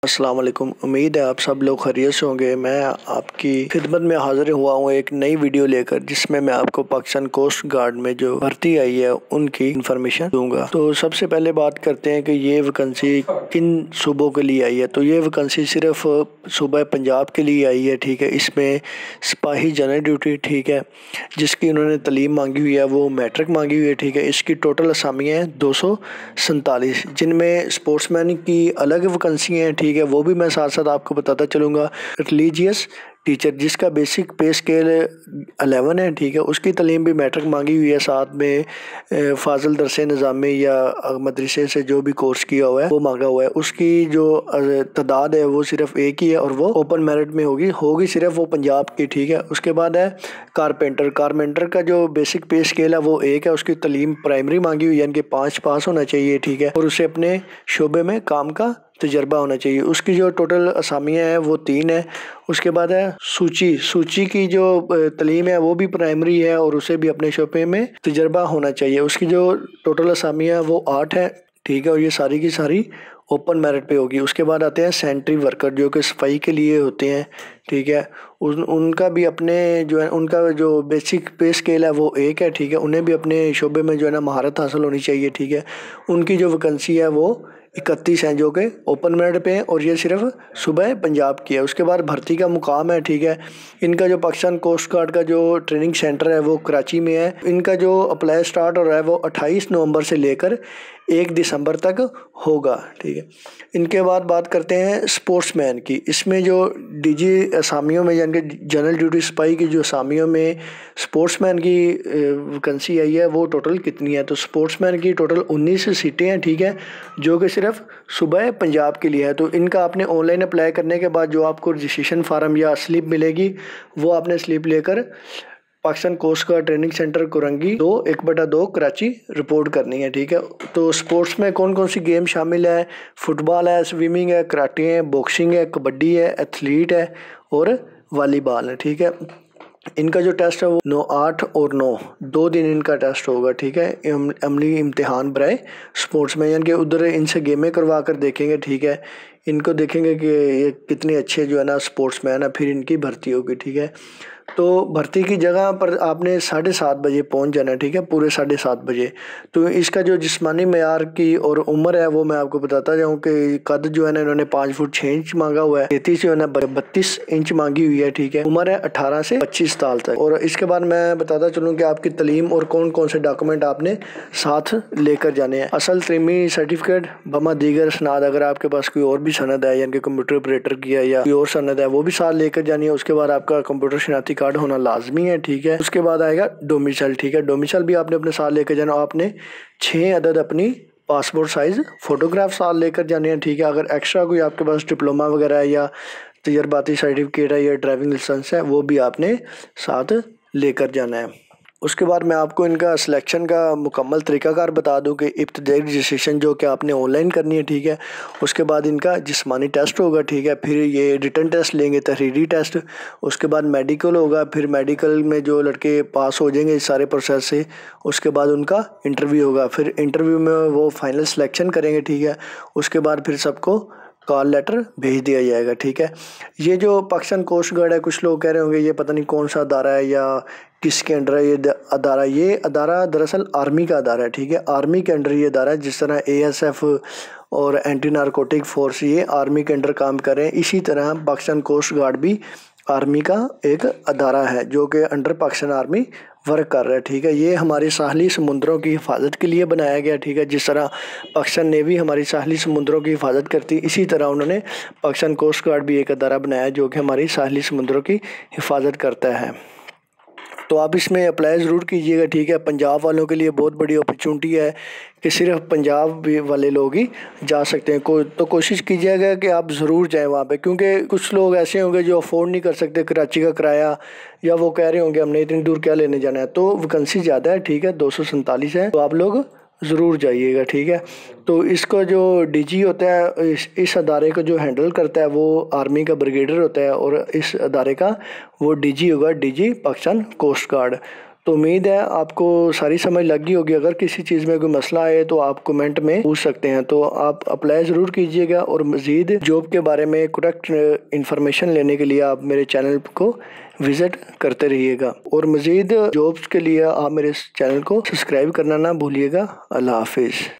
अस्सलाम वालेकुम। उम्मीद है आप सब लोग खैरियत से होंगे। मैं आपकी खिदमत में हाजिर हुआ हूँ एक नई वीडियो लेकर, जिसमें मैं आपको पाकिस्तान कोस्ट गार्ड में जो भर्ती आई है उनकी इंफॉर्मेशन दूंगा। तो सबसे पहले बात करते हैं कि ये वैकेंसी किन सूबों के लिए आई है। तो ये वैकेंसी सिर्फ सूबा पंजाब के लिए आई है, ठीक है। इसमें सिपाही जनरल ड्यूटी, ठीक है, जिसकी उन्होंने तलीम मांगी हुई है वो मैट्रिक मांगी हुई है, ठीक है। इसकी टोटल असामियाँ हैं 247, जिनमें स्पोर्ट्समैन की अलग वैकेंसी हैं, ठीक है, वो भी मैं साथ साथ आपको बताता चलूँगा। रिलीजियस टीचर जिसका बेसिक पे स्केल 11 है, ठीक है, उसकी तलीम भी मैट्रिक मांगी हुई है। साथ में फाजिल दरस निज़ामी या मदरसे से जो भी कोर्स किया हुआ है वो मांगा हुआ है। उसकी जो तादाद है वो सिर्फ एक ही है और वो ओपन मेरिट में होगी सिर्फ वो पंजाब की, ठीक है। उसके बाद है कारपेंटर का जो बेसिक पे स्केल है वो एक है। उसकी तलीम प्राइमरी मांगी हुई है, यानी कि 5 पास होना चाहिए, ठीक है, और उसे अपने शोबे में काम का तजर्बा होना चाहिए। उसकी जो टोटल असामियाँ हैं वो 3 है। उसके बाद है सूची की जो तलीम है वो भी प्राइमरी है और उसे भी अपने शोबे में तजर्बा होना चाहिए। उसकी जो टोटल असामियाँ वो 8 है, ठीक है, और ये सारी की सारी ओपन मेरिट पे होगी। उसके बाद आते हैं सेंट्री वर्कर जो कि सफाई के लिए होते हैं, ठीक है। उनका भी अपने जो है उनका जो बेसिक पे स्केल है वो एक है, ठीक है। उन्हें भी अपने शोबे में जो है ना महारत हासिल होनी चाहिए, ठीक है। उनकी जो वैकेंसी है वो 31 हैं जो कि ओपन मेरिट पे हैं और ये सिर्फ सूबा पंजाब की है। उसके बाद भर्ती का मुकाम है, ठीक है। इनका जो पाकिस्तान कोस्ट गार्ड का जो ट्रेनिंग सेंटर है वो कराची में है। इनका जो अप्लाई स्टार्ट हो रहा है वो 28 नवंबर से लेकर 1 दिसंबर तक होगा, ठीक है। इनके बाद बात करते हैं स्पोर्ट्समैन की। इसमें जो डीजी असामियों में यानी कि जनरल ड्यूटी सिपाही की जो असामियों में स्पोर्ट्समैन की वैकेंसी आई है वो टोटल कितनी है। तो स्पोर्ट्समैन की टोटल 19 सीटें हैं, ठीक है, जो कि सिर्फ सूबा पंजाब के लिए है। तो इनका आपने ऑनलाइन अप्लाई करने के बाद जो आपको रजिस्ट्रेशन फार्म या स्लिप मिलेगी वो आपने स्लिप लेकर Pakistan coast guard training centre Korangi 2/1/2 Karachi report करनी है, ठीक है। तो स्पोर्ट्स में कौन कौन सी गेम शामिल है? फुटबॉल है, स्विमिंग है, कराटे है, बॉक्सिंग है, कबड्डी है, एथलीट है और वॉलीबॉल है, ठीक है। इनका जो टेस्ट है वो 9, 8 और 9 2 दिन इनका टेस्ट होगा, ठीक है। अमली इम्तिहान बराए स्पोर्ट्स में, यानी कि उधर इनसे गेमें करवा कर देखेंगे, ठीक है। इनको देखेंगे कि ये कितने अच्छे जो है ना स्पोर्ट्समैन है, फिर इनकी भर्ती होगी, ठीक है। तो भर्ती की जगह पर आपने 7:30 बजे पहुंच जाना है, ठीक है, पूरे 7:30 बजे। तो इसका जो जिस्मानी मेयार की और उम्र है वो मैं आपको बताता जाऊं कि कद जो है ना इन्होंने 5 फुट 6 इंच मांगा हुआ है, 33 जो है ना 32 इंच मांगी हुई है, ठीक है। उम्र है 18 से 25 साल तक। और इसके बाद मैं बताता चलूँ कि आपकी तलीम और कौन कौन से डॉक्यूमेंट आपने साथ लेकर जाने हैं। असल तरीमी सर्टिफिकेट बमा दीगर सनद, अगर आपके पास कोई और भी सनद है यानी कि कंप्यूटर ऑपरेटर की है या कोई और सनद है वो भी साथ लेकर जानी है। उसके बाद आपका कंप्यूटर शनाख्ती कार्ड होना लाजमी है, ठीक है। उसके बाद आएगा डोमिसाइल, ठीक है। डोमिसाइल भी आपने अपने साथ लेकर जाना। आपने 6 अदद अपनी पासपोर्ट साइज फोटोग्राफ साथ लेकर जाने हैं, ठीक है। अगर एक्स्ट्रा कोई आपके पास डिप्लोमा वगैरह है या तजर्बाती सर्टिफिकेट है या ड्राइविंग लाइसेंस है वो भी आपने साथ लेकर जाना है। उसके बाद मैं आपको इनका सिलेक्शन का मुकम्मल तरीकाकार बता दूं कि इब्तदाई रजिस्ट्रेशन जो कि आपने ऑनलाइन करनी है, ठीक है। उसके बाद इनका जिस्मानी टेस्ट होगा, ठीक है। फिर ये रिटन टेस्ट लेंगे, तहरीरी टेस्ट। उसके बाद मेडिकल होगा। फिर मेडिकल में जो लड़के पास हो जाएंगे इस सारे प्रोसेस से, उसके बाद उनका इंटरव्यू होगा। फिर इंटरव्यू में वो फाइनल सिलेक्शन करेंगे, ठीक है। उसके बाद फिर सबको कॉल लेटर भेज दिया जाएगा, ठीक है। ये जो पाकिस्तान कोस्ट गार्ड है, कुछ लोग कह रहे होंगे ये पता नहीं कौन सा अदारा है या किसके अंडर है ये अदारा दरअसल आर्मी का अदारा है, ठीक है। आर्मी के अंडर ये अदारा है। जिस तरह ASF और एंटी नारकोटिक फोर्स ये आर्मी के अंडर काम कर रहे हैं, इसी तरह पाकिस्तान कोस्ट गार्ड भी आर्मी का एक अदारा है जो कि अंडर पाकिस्तान आर्मी वर्क कर रहा है, ठीक है। ये हमारे साहली समुद्रों की हिफाजत के लिए बनाया गया, ठीक है। जिस तरह पाकिस्तान नेवी हमारी साहली समुद्रों की हिफाजत करती है, इसी तरह उन्होंने पाकिस्तान कोस्ट गार्ड भी एक अदारा बनाया जो कि हमारी साहली समुद्रों की हिफाजत करता है। तो आप इसमें अप्लाई ज़रूर कीजिएगा, ठीक है। पंजाब वालों के लिए बहुत बड़ी अपॉर्चुनिटी है कि सिर्फ पंजाब वाले लोग ही जा सकते हैं। तो कोशिश कीजिएगा कि आप ज़रूर जाएं वहाँ पे, क्योंकि कुछ लोग ऐसे होंगे जो अफोर्ड नहीं कर सकते कराची का किराया, या वो कह रहे होंगे हमने इतनी दूर क्या लेने जाना है। तो वैकेंसी ज़्यादा है, ठीक है, 247 है, तो आप लोग ज़रूर जाइएगा, ठीक है। तो इसका जो DG होता है इस अदारे को जो हैंडल करता है वो आर्मी का ब्रिगेडियर होता है और इस अदारे का वो DG होगा, DG पाकिस्तान कोस्ट गार्ड। تو امید ہے آپ کو ساری سمجھ لگ گئی ہوگی. اگر کسی چیز میں کوئی مسئلہ آئے تو آپ کمنٹ میں پوچھ سکتے ہیں. تو آپ اپلائی ضرور کیجئے گا اور مزید جاب کے بارے میں کریکٹ انفارمیشن لینے کے لیے آپ میرے چینل کو وزٹ کرتے رہیے گا, اور مزید جابس کے لیے آپ میرے چینل کو سبسکرائب کرنا نہ بھولیے گا. اللہ حافظ.